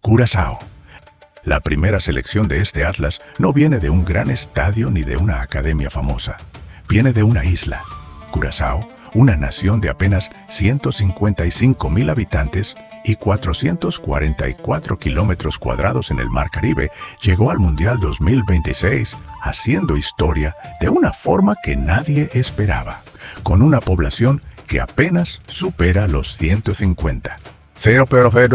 Curazao. La primera selección de este atlas no viene de un gran estadio ni de una academia famosa. Viene de una isla, Curazao, una nación de apenas 155,000 habitantes y 444 kilómetros cuadrados en el Mar Caribe, llegó al Mundial 2026 haciendo historia de una forma que nadie esperaba, con una población que apenas supera los 150. 0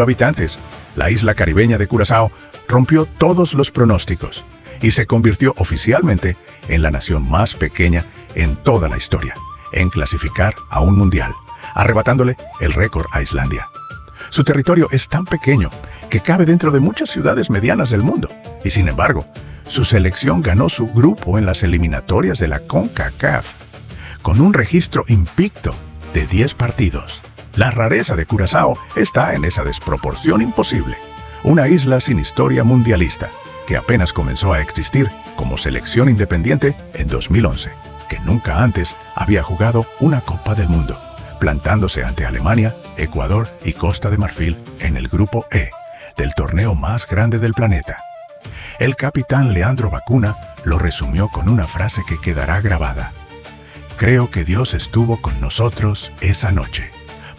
habitantes. La isla caribeña de Curazao rompió todos los pronósticos y se convirtió oficialmente en la nación más pequeña en toda la historia en clasificar a un mundial, arrebatándole el récord a Islandia. Su territorio es tan pequeño que cabe dentro de muchas ciudades medianas del mundo, y sin embargo, su selección ganó su grupo en las eliminatorias de la CONCACAF, con un registro invicto de 10 partidos. La rareza de Curazao está en esa desproporción imposible. Una isla sin historia mundialista, que apenas comenzó a existir como selección independiente en 2011, que nunca antes había jugado una Copa del Mundo, plantándose ante Alemania, Ecuador y Costa de Marfil en el Grupo E, del torneo más grande del planeta. El capitán Leandro Bacuna lo resumió con una frase que quedará grabada. Creo que Dios estuvo con nosotros esa noche,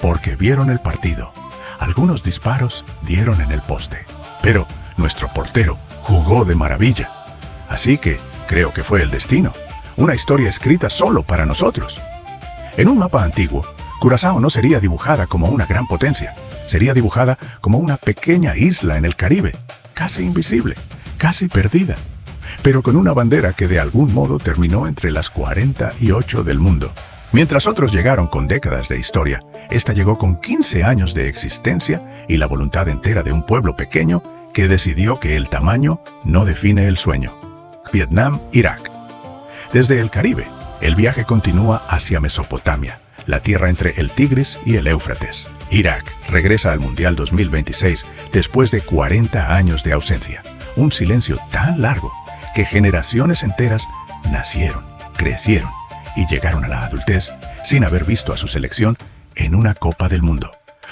porque vieron el partido. Algunos disparos dieron en el poste, pero nuestro portero jugó de maravilla. Así que creo que fue el destino, una historia escrita solo para nosotros. En un mapa antiguo, Curazao no sería dibujada como una gran potencia, sería dibujada como una pequeña isla en el Caribe, casi invisible, casi perdida, pero con una bandera que de algún modo terminó entre las 48 del mundo. Mientras otros llegaron con décadas de historia, esta llegó con 15 años de existencia y la voluntad entera de un pueblo pequeño que decidió que el tamaño no define el sueño. Vietnam, Irak. Desde el Caribe, el viaje continúa hacia Mesopotamia, la tierra entre el Tigris y el Éufrates. Irak regresa al Mundial 2026 después de 40 años de ausencia. Un silencio tan largo que generaciones enteras nacieron, crecieron y llegaron a la adultez sin haber visto a su selección en una Copa del Mundo.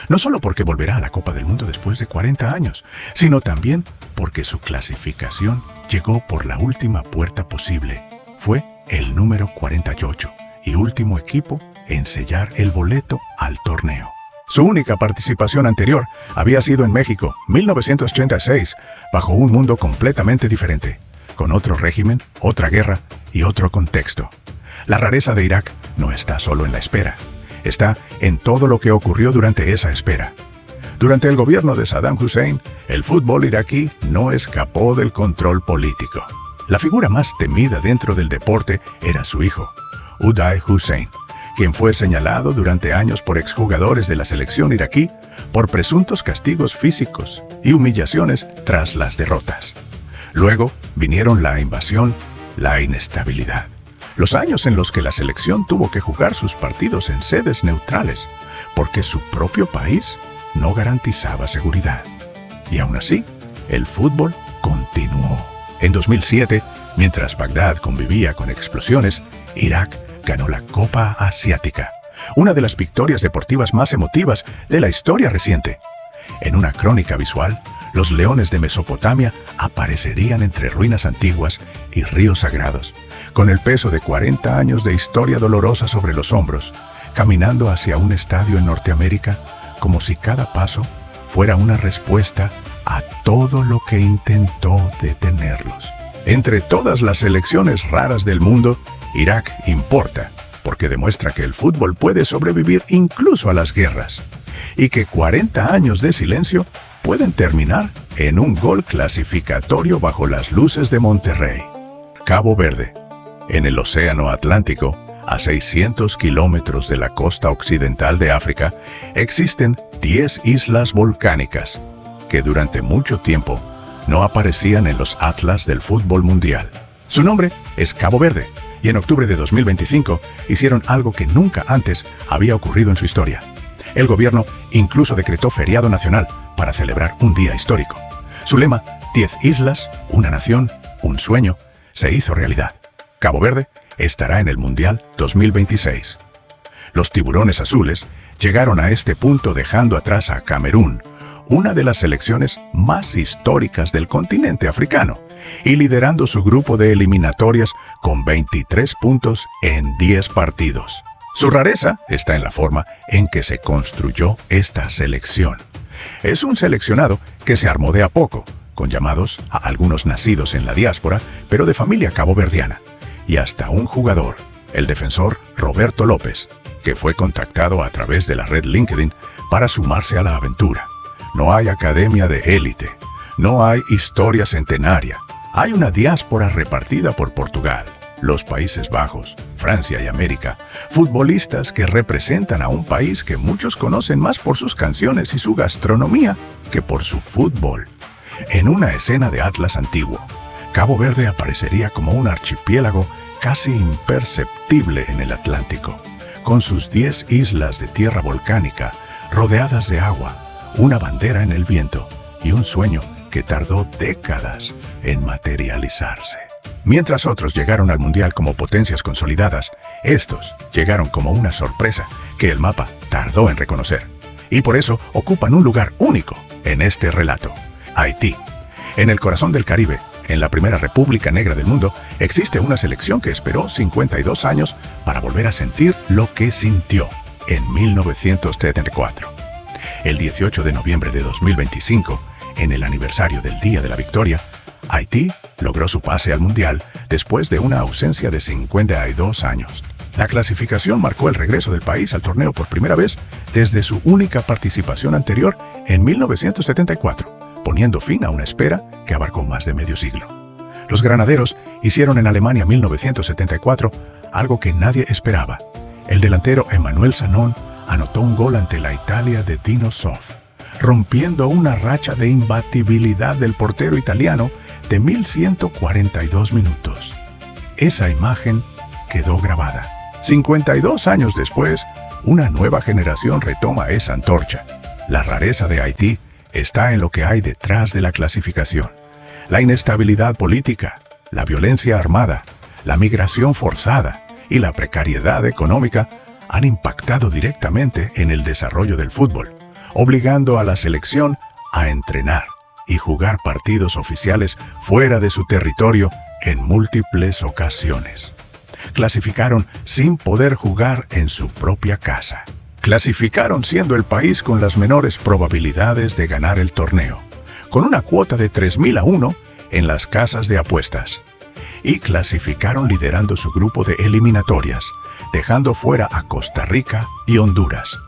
No solo porque volverá a la Copa del Mundo después de 40 años, sino también porque su clasificación llegó por la última puerta posible. Fue el número 48 y último equipo en sellar el boleto al torneo. Su única participación anterior había sido en México, 1986, bajo un mundo completamente diferente, con otro régimen, otra guerra y otro contexto. La rareza de Irak no está solo en la espera, está en todo lo que ocurrió durante esa espera. Durante el gobierno de Saddam Hussein, el fútbol iraquí no escapó del control político. La figura más temida dentro del deporte era su hijo, Uday Hussein, quien fue señalado durante años por exjugadores de la selección iraquí por presuntos castigos físicos y humillaciones tras las derrotas. Luego vinieron la invasión, la inestabilidad. Los años en los que la selección tuvo que jugar sus partidos en sedes neutrales, porque su propio país no garantizaba seguridad. Y aún así, el fútbol continuó. En 2007, mientras Bagdad convivía con explosiones, Irak ganó la Copa Asiática, una de las victorias deportivas más emotivas de la historia reciente. En una crónica visual, los leones de Mesopotamia aparecerían entre ruinas antiguas y ríos sagrados, con el peso de 40 años de historia dolorosa sobre los hombros, caminando hacia un estadio en Norteamérica, como si cada paso fuera una respuesta a todo lo que intentó detenerlos. Entre todas las selecciones raras del mundo, Irak importa, porque demuestra que el fútbol puede sobrevivir incluso a las guerras, y que 40 años de silencio pueden terminar en un gol clasificatorio bajo las luces de Monterrey. Cabo Verde. En el Océano Atlántico, a 600 kilómetros de la costa occidental de África, existen 10 islas volcánicas que durante mucho tiempo no aparecían en los atlas del fútbol mundial. Su nombre es Cabo Verde, y en octubre de 2025 hicieron algo que nunca antes había ocurrido en su historia. El gobierno incluso decretó feriado nacional para celebrar un día histórico. Su lema, 10 islas, una nación, un sueño, se hizo realidad. Cabo Verde estará en el Mundial 2026. Los tiburones azules llegaron a este punto dejando atrás a Camerún, una de las selecciones más históricas del continente africano, y liderando su grupo de eliminatorias con 23 puntos en 10 partidos. Su rareza está en la forma en que se construyó esta selección. Es un seleccionado que se armó de a poco, con llamados a algunos nacidos en la diáspora, pero de familia caboverdiana, y hasta un jugador, el defensor Roberto López, que fue contactado a través de la red LinkedIn para sumarse a la aventura. No hay academia de élite, no hay historia centenaria. Hay una diáspora repartida por Portugal, los Países Bajos, Francia y América, futbolistas que representan a un país que muchos conocen más por sus canciones y su gastronomía que por su fútbol. En una escena de Atlas antiguo, Cabo Verde aparecería como un archipiélago casi imperceptible en el Atlántico, con sus 10 islas de tierra volcánica rodeadas de agua, una bandera en el viento y un sueño que tardó décadas en materializarse. Mientras otros llegaron al Mundial como potencias consolidadas, estos llegaron como una sorpresa que el mapa tardó en reconocer. Y por eso ocupan un lugar único en este relato. Haití. En el corazón del Caribe, en la primera república negra del mundo, existe una selección que esperó 52 años para volver a sentir lo que sintió en 1974. El 18 de noviembre de 2025, en el aniversario del Día de la Victoria, Haití logró su pase al Mundial después de una ausencia de 52 años. La clasificación marcó el regreso del país al torneo por primera vez desde su única participación anterior en 1974, poniendo fin a una espera que abarcó más de medio siglo. Los granaderos hicieron en Alemania 1974 algo que nadie esperaba. El delantero Emmanuel Sanon anotó un gol ante la Italia de Dino Zoff, rompiendo una racha de imbatibilidad del portero italiano de 1142 minutos. Esa imagen quedó grabada. 52 años después, una nueva generación retoma esa antorcha. La rareza de Haití está en lo que hay detrás de la clasificación. La inestabilidad política, la violencia armada, la migración forzada y la precariedad económica han impactado directamente en el desarrollo del fútbol, obligando a la selección a entrenar y jugar partidos oficiales fuera de su territorio en múltiples ocasiones. Clasificaron sin poder jugar en su propia casa. Clasificaron siendo el país con las menores probabilidades de ganar el torneo, con una cuota de 3.000-1 en las casas de apuestas. Y clasificaron liderando su grupo de eliminatorias, dejando fuera a Costa Rica y Honduras.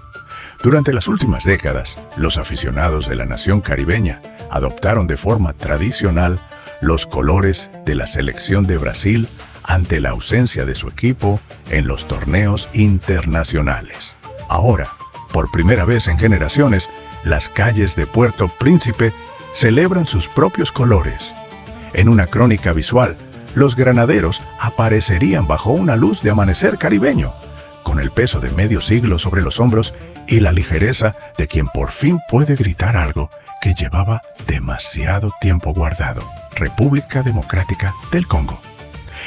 Durante las últimas décadas, los aficionados de la nación caribeña adoptaron de forma tradicional los colores de la selección de Brasil ante la ausencia de su equipo en los torneos internacionales. Ahora, por primera vez en generaciones, las calles de Puerto Príncipe celebran sus propios colores. En una crónica visual, los granaderos aparecerían bajo una luz de amanecer caribeño, con el peso de medio siglo sobre los hombros y la ligereza de quien por fin puede gritar algo que llevaba demasiado tiempo guardado. República Democrática del Congo.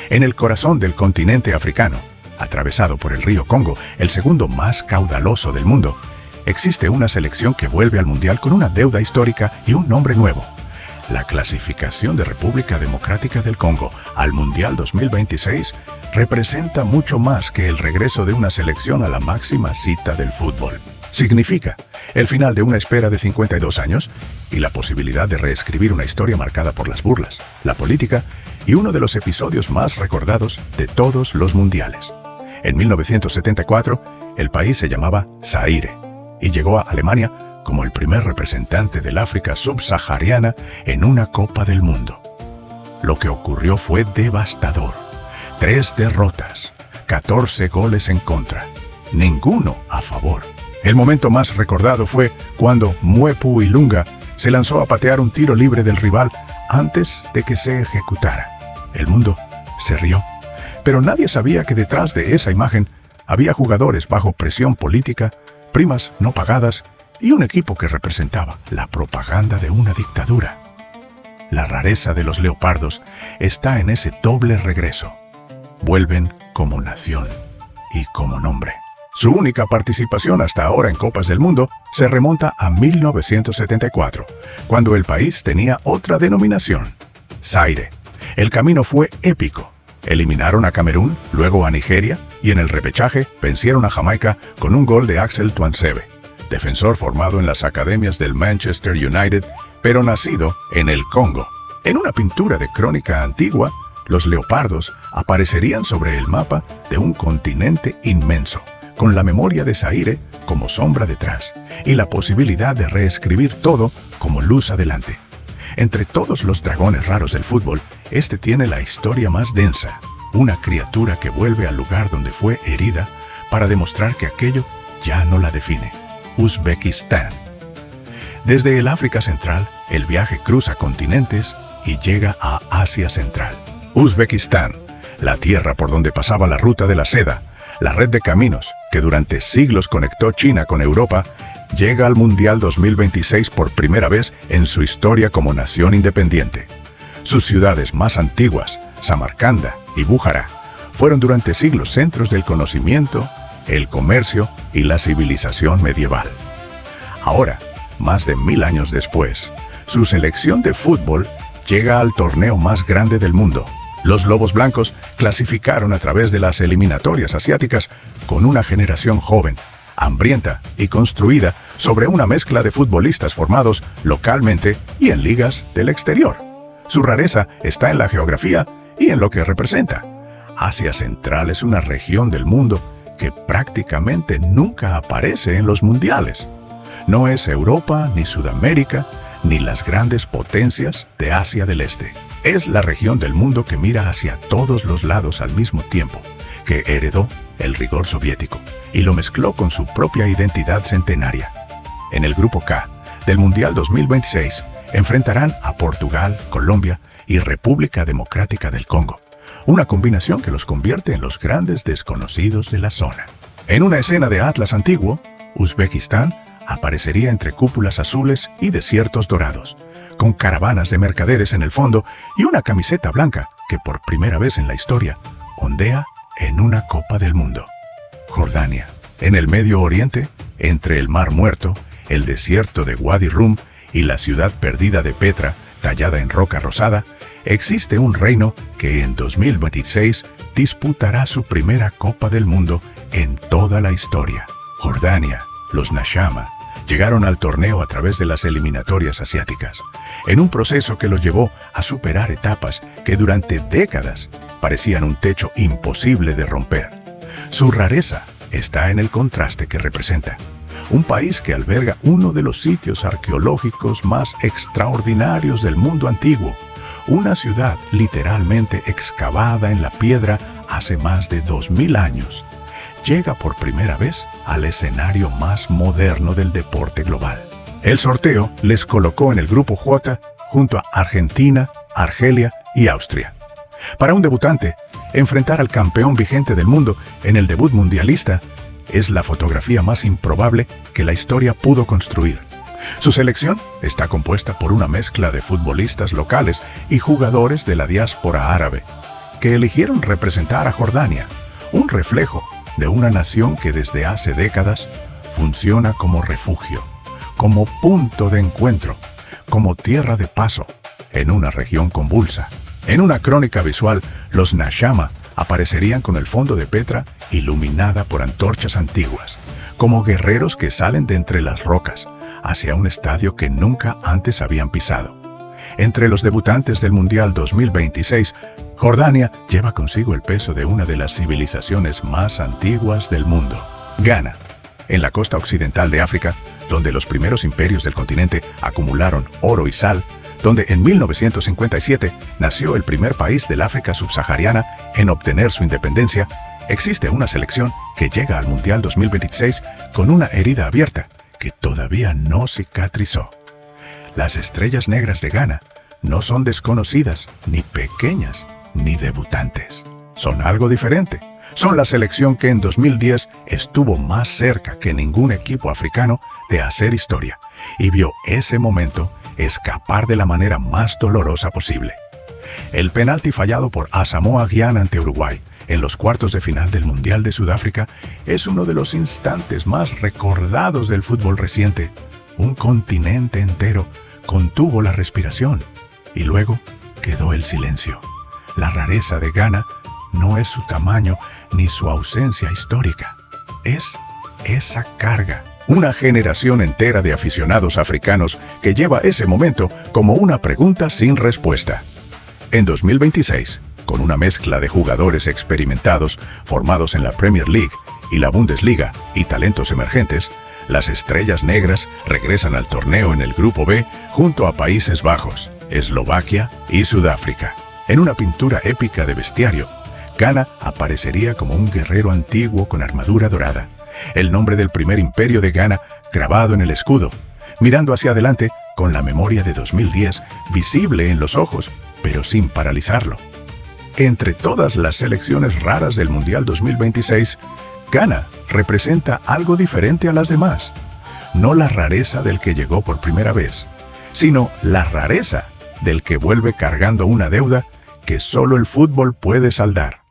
En el corazón del continente africano, atravesado por el río Congo, el segundo más caudaloso del mundo, existe una selección que vuelve al Mundial con una deuda histórica y un nombre nuevo. La clasificación de República Democrática del Congo al Mundial 2026 representa mucho más que el regreso de una selección a la máxima cita del fútbol. Significa el final de una espera de 52 años y la posibilidad de reescribir una historia marcada por las burlas, la política y uno de los episodios más recordados de todos los mundiales. En 1974, el país se llamaba Zaire y llegó a Alemania como el primer representante del África subsahariana en una Copa del Mundo. Lo que ocurrió fue devastador. 3 derrotas, 14 goles en contra, ninguno a favor. El momento más recordado fue cuando Mwepu Ilunga se lanzó a patear un tiro libre del rival antes de que se ejecutara. El mundo se rió, pero nadie sabía que detrás de esa imagen había jugadores bajo presión política, primas no pagadas y un equipo que representaba la propaganda de una dictadura. La rareza de los leopardos está en ese doble regreso. Vuelven como nación y como nombre. Su única participación hasta ahora en Copas del Mundo se remonta a 1974, cuando el país tenía otra denominación, Zaire. El camino fue épico. Eliminaron a Camerún, luego a Nigeria, y en el repechaje vencieron a Jamaica con un gol de Axel Tuanzebe, defensor formado en las academias del Manchester United, pero nacido en el Congo. En una pintura de crónica antigua, los leopardos aparecerían sobre el mapa de un continente inmenso, con la memoria de Zaire como sombra detrás y la posibilidad de reescribir todo como luz adelante. Entre todos los dragones raros del fútbol, este tiene la historia más densa, una criatura que vuelve al lugar donde fue herida para demostrar que aquello ya no la define: Uzbekistán. Desde el África Central, el viaje cruza continentes y llega a Asia Central. Uzbekistán, la tierra por donde pasaba la ruta de la seda, la red de caminos que durante siglos conectó China con Europa, llega al Mundial 2026 por primera vez en su historia como nación independiente. Sus ciudades más antiguas, Samarcanda y Bújara, fueron durante siglos centros del conocimiento, el comercio y la civilización medieval. Ahora, más de 1000 años después, su selección de fútbol llega al torneo más grande del mundo. Los Lobos Blancos clasificaron a través de las eliminatorias asiáticas con una generación joven, hambrienta y construida sobre una mezcla de futbolistas formados localmente y en ligas del exterior. Su rareza está en la geografía y en lo que representa. Asia Central es una región del mundo que prácticamente nunca aparece en los mundiales. No es Europa, ni Sudamérica, ni las grandes potencias de Asia del Este. Es la región del mundo que mira hacia todos los lados al mismo tiempo, que heredó el rigor soviético y lo mezcló con su propia identidad centenaria. En el Grupo K del Mundial 2026 enfrentarán a Portugal, Colombia y República Democrática del Congo, una combinación que los convierte en los grandes desconocidos de la zona. En una escena de Atlas antiguo, Uzbekistán aparecería entre cúpulas azules y desiertos dorados, con caravanas de mercaderes en el fondo y una camiseta blanca que por primera vez en la historia ondea en una Copa del Mundo. Jordania, en el Medio Oriente, entre el Mar Muerto, el desierto de Wadi Rum y la ciudad perdida de Petra, tallada en roca rosada, existe un reino que en 2026 disputará su primera Copa del Mundo en toda la historia. Jordania, los Nashama, llegaron al torneo a través de las eliminatorias asiáticas, en un proceso que los llevó a superar etapas que durante décadas parecían un techo imposible de romper. Su rareza está en el contraste que representa. Un país que alberga uno de los sitios arqueológicos más extraordinarios del mundo antiguo, una ciudad literalmente excavada en la piedra hace más de 2000 años, llega por primera vez al escenario más moderno del deporte global. El sorteo les colocó en el Grupo J junto a Argentina, Argelia y Austria. Para un debutante, enfrentar al campeón vigente del mundo en el debut mundialista es la fotografía más improbable que la historia pudo construir. Su selección está compuesta por una mezcla de futbolistas locales y jugadores de la diáspora árabe, que eligieron representar a Jordania, un reflejo de una nación que desde hace décadas funciona como refugio, como punto de encuentro, como tierra de paso en una región convulsa. En una crónica visual, los Nashama aparecerían con el fondo de Petra iluminada por antorchas antiguas, como guerreros que salen de entre las rocas hacia un estadio que nunca antes habían pisado. Entre los debutantes del Mundial 2026, Jordania lleva consigo el peso de una de las civilizaciones más antiguas del mundo. Ghana, en la costa occidental de África, donde los primeros imperios del continente acumularon oro y sal, donde en 1957 nació el primer país del África subsahariana en obtener su independencia, existe una selección que llega al Mundial 2026 con una herida abierta que todavía no cicatrizó. Las estrellas negras de Ghana no son desconocidas, ni pequeñas, ni debutantes. Son algo diferente. Son la selección que en 2010 estuvo más cerca que ningún equipo africano de hacer historia y vio ese momento escapar de la manera más dolorosa posible. El penalti fallado por Asamoah Gyan ante Uruguay en los cuartos de final del Mundial de Sudáfrica es uno de los instantes más recordados del fútbol reciente. Un continente entero contuvo la respiración y luego quedó el silencio. La rareza de Ghana no es su tamaño ni su ausencia histórica, es esa carga. Una generación entera de aficionados africanos que lleva ese momento como una pregunta sin respuesta. En 2026, con una mezcla de jugadores experimentados formados en la Premier League y la Bundesliga y talentos emergentes, las estrellas negras regresan al torneo en el Grupo B junto a Países Bajos, Eslovaquia y Sudáfrica. En una pintura épica de bestiario, Ghana aparecería como un guerrero antiguo con armadura dorada, el nombre del primer imperio de Ghana grabado en el escudo, mirando hacia adelante con la memoria de 2010 visible en los ojos, pero sin paralizarlo. Entre todas las selecciones raras del Mundial 2026, Ghana representa algo diferente a las demás. No la rareza del que llegó por primera vez, sino la rareza del que vuelve cargando una deuda que solo el fútbol puede saldar.